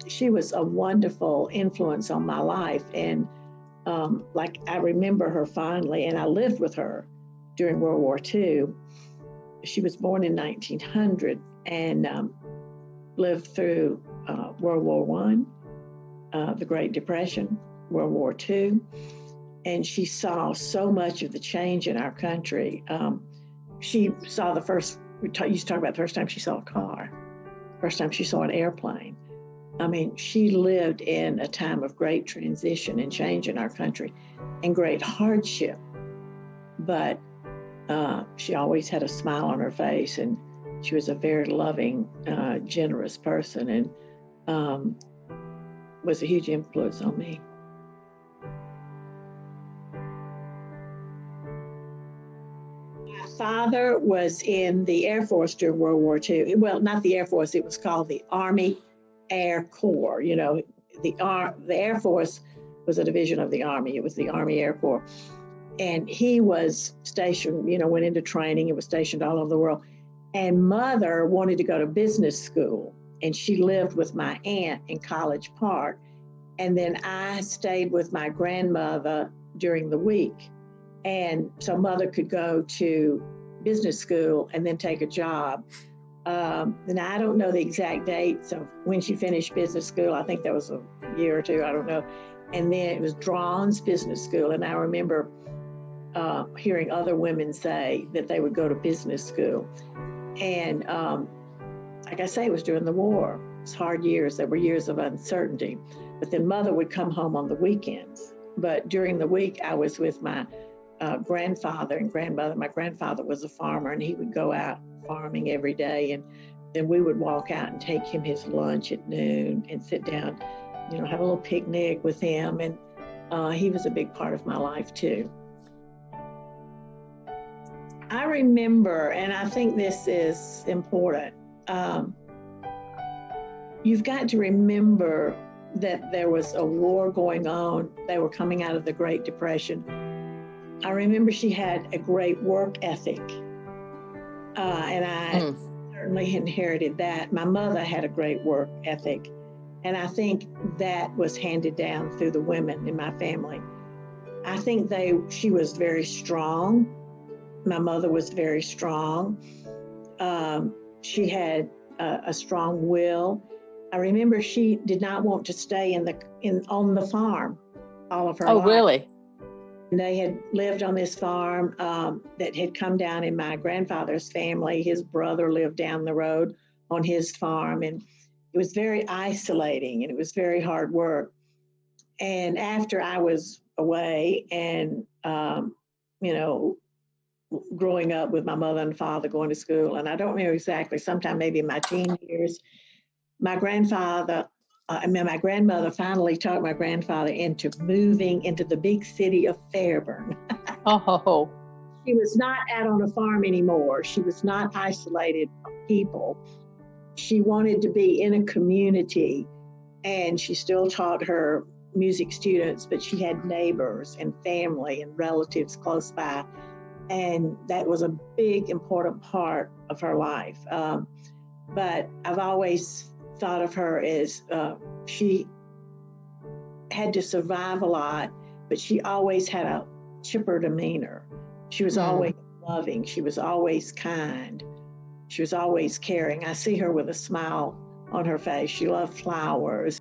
she was a wonderful influence on my life. And like I remember her fondly, and I lived with her during World War II. She was born in 1900 and lived through World War I, the Great Depression, World War II. And she saw so much of the change in our country. She saw the first, you used to talk about the first time she saw a car, first time she saw an airplane. I mean, she lived in a time of great transition and change in our country and great hardship. But she always had a smile on her face, and she was a very loving, generous person, and was a huge influence on me. My father was in the Air Force during World War II. Well, not the Air Force, it was called the Army Air Corp. You know, the Air Force was a division of the Army. It was the Army Air Corp. And he was stationed, you know, went into training. It was stationed all over the world. And Mother wanted to go to business school. And she lived with my aunt in College Park. And then I stayed with my grandmother during the week. And so Mother could go to business school and then take a job. And I don't know the exact dates of when she finished business school. I think that was a year or two, I don't know. And then it was Drawn's business school. And I remember hearing other women say that they would go to business school. And like I say, it was during the war. It was hard years. There were years of uncertainty. But then Mother would come home on the weekends. But during the week, I was with my grandfather and grandmother. My grandfather was a farmer, and he would go out farming every day. And then we would walk out and take him his lunch at noon and sit down, you know, have a little picnic with him. And he was a big part of my life too. I remember, and I think this is important, you've got to remember that there was a war going on. They were coming out of the Great Depression. I remember she had a great work ethic, and I certainly inherited that. My mother had a great work ethic, and I think that was handed down through the women in my family. I think she was very strong. My mother was very strong. She had a strong will. I remember she did not want to stay on the farm all of her life. Oh, really? And they had lived on this farm that had come down in my grandfather's family. His brother lived down the road on his farm, and it was very isolating, and it was very hard work. And after I was away and, you know, growing up with my mother and father going to school, and I don't remember exactly, sometime maybe in my teen years, my grandmother finally talked my grandfather into moving into the big city of Fairburn. Oh. She was not out on a farm anymore. She was not isolated from people. She wanted to be in a community, and she still taught her music students, but she had neighbors and family and relatives close by. And that was a big, important part of her life. But I've always thought of her as she had to survive a lot, but she always had a chipper demeanor. She was always loving. She was always kind. She was always caring. I see her with a smile on her face. She loved flowers.